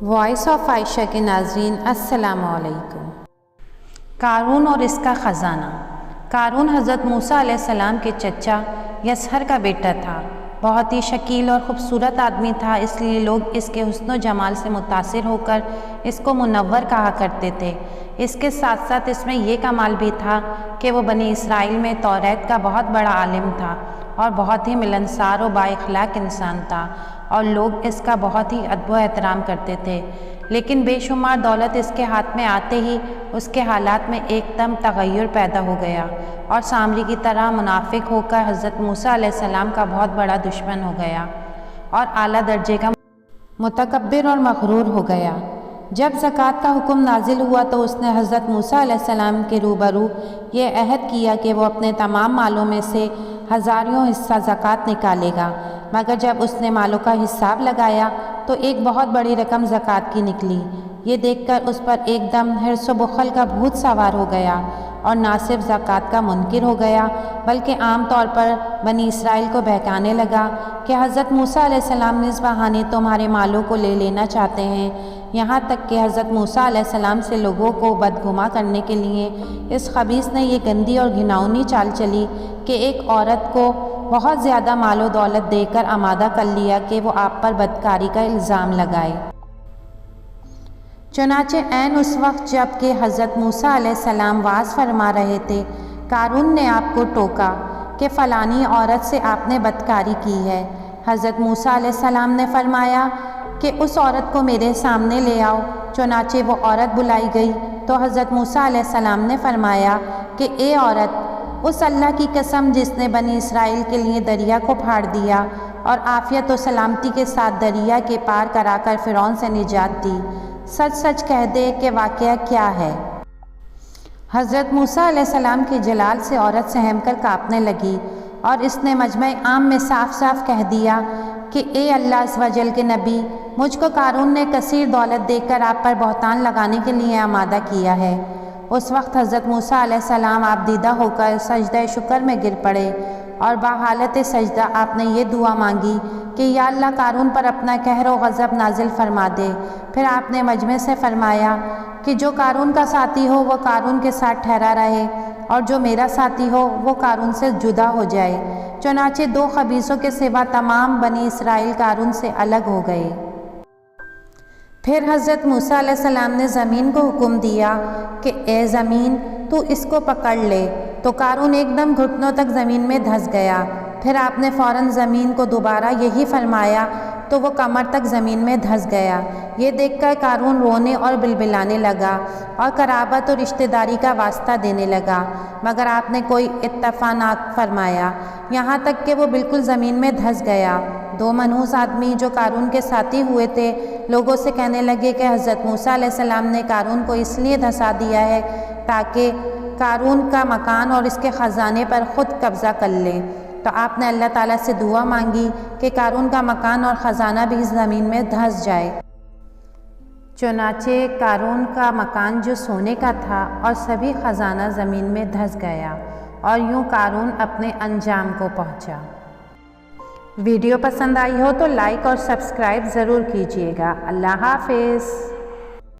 Voice of عائشہ کے ناظرین السلام علیکم۔ قارون اور اس کا خزانہ۔ قارون حضرت موسیٰ علیہ السلام کے چچا یسہر کا بیٹا تھا۔ بہت ہی شکیل اور خوبصورت آدمی تھا، اس لیے لوگ اس کے حسن و جمال سے متاثر ہو کر اس کو منور کہا کرتے تھے۔ اس کے ساتھ ساتھ اس میں یہ کمال بھی تھا کہ وہ بنی اسرائیل میں توریت کا بہت بڑا عالم تھا اور بہت ہی ملنسار و با اخلاق انسان تھا، اور لوگ اس کا بہت ہی ادب و احترام کرتے تھے۔ لیکن بے شمار دولت اس کے ہاتھ میں آتے ہی اس کے حالات میں ایک دم تغیر پیدا ہو گیا اور سامری کی طرح منافق ہو کر حضرت موسیٰ علیہ السلام کا بہت بڑا دشمن ہو گیا اور اعلیٰ درجے کا متکبر اور مغرور ہو گیا۔ جب زکوٰۃ کا حکم نازل ہوا تو اس نے حضرت موسیٰ علیہ السلام کے روبرو یہ عہد کیا کہ وہ اپنے تمام مالوں میں سے 1000واں حصہ زکوٰۃ نکالے گا، مگر جب اس نے مالوں کا حساب لگایا تو ایک بہت بڑی رقم زکوٰۃ کی نکلی۔ یہ دیکھ کر اس پر ایک دم حرص و بخل کا بھوت سوار ہو گیا اور نہ صرف زکوٰۃ کا منکر ہو گیا بلکہ عام طور پر بنی اسرائیل کو بہکانے لگا کہ حضرت موسیٰ علیہ السلام اس بہانے تمہارے مالوں کو لے لینا چاہتے ہیں، یہاں تک کہ حضرت موسیٰ علیہ السلام سے لوگوں کو بدگماں کرنے کے لیے اس خبیث نے یہ گندی اور گھناؤنی چال چلی کہ ایک عورت کو بہت زیادہ مال و دولت دے کر آمادہ کر لیا کہ وہ آپ پر بدکاری کا الزام لگائے۔ چنانچہ عین اس وقت جب کہ حضرت موسیٰ علیہ السلام وعظ فرما رہے تھے، قارون نے آپ کو ٹوکا کہ فلانی عورت سے آپ نے بدکاری کی ہے۔ حضرت موسیٰ علیہ السلام نے فرمایا کہ اس عورت کو میرے سامنے لے آؤ۔ چنانچہ وہ عورت بلائی گئی تو حضرت موسیٰ علیہ السلام نے فرمایا کہ اے عورت، اس اللہ کی قسم جس نے بنی اسرائیل کے لیے دریا کو پھاڑ دیا اور عافیت و سلامتی کے ساتھ دریا کے پار کرا کر فرعون سے نجات دی، سچ سچ کہہ دے کہ واقعہ کیا ہے۔ حضرت موسیٰ علیہ السلام کے جلال سے عورت سہم کر کانپنے لگی اور اس نے مجمع عام میں صاف صاف کہہ دیا کہ اے اللہ عز و جل کے نبی، مجھ کو قارون نے کثیر دولت دے کر آپ پر بہتان لگانے کے لیے آمادہ کیا ہے۔ اس وقت حضرت موسیٰ علیہ السلام آپ دیدہ ہو کر سجدہ شکر میں گر پڑے اور بحالت سجدہ آپ نے یہ دعا مانگی کہ یا اللہ قارون پر اپنا قہر و غضب نازل فرما دے۔ پھر آپ نے مجمع سے فرمایا کہ جو قارون کا ساتھی ہو وہ قارون کے ساتھ ٹھہرا رہے اور جو میرا ساتھی ہو وہ قارون سے جدا ہو جائے۔ چنانچہ 2 خبیثوں کے سوا تمام بنی اسرائیل قارون سے الگ ہو گئے۔ پھر حضرت موسیٰ علیہ السلام نے زمین کو حکم دیا کہ اے زمین تو اس کو پکڑ لے، تو قارون ایک دم گھٹنوں تک زمین میں دھس گیا۔ پھر آپ نے فوراً زمین کو دوبارہ یہی فرمایا تو وہ کمر تک زمین میں دھس گیا۔ یہ دیکھ کر قارون رونے اور بلبلانے لگا اور قرابت اور رشتہ داری کا واسطہ دینے لگا، مگر آپ نے کوئی اتفاق نہ فرمایا، یہاں تک کہ وہ بالکل زمین میں دھس گیا۔ 2 منحوس آدمی جو قارون کے ساتھی ہوئے تھے لوگوں سے کہنے لگے کہ حضرت موسیٰ علیہ السلام نے قارون کو اس لیے دھسا دیا ہے تاکہ قارون کا مکان اور اس کے خزانے پر خود قبضہ کر لے۔ تو آپ نے اللہ تعالیٰ سے دعا مانگی کہ قارون کا مکان اور خزانہ بھی زمین میں دھس جائے۔ چنانچہ قارون کا مکان جو سونے کا تھا اور سبھی خزانہ زمین میں دھس گیا اور یوں قارون اپنے انجام کو پہنچا۔ ویڈیو پسند آئی ہو تو لائک اور سبسکرائب ضرور کیجیے گا۔ اللہ حافظ۔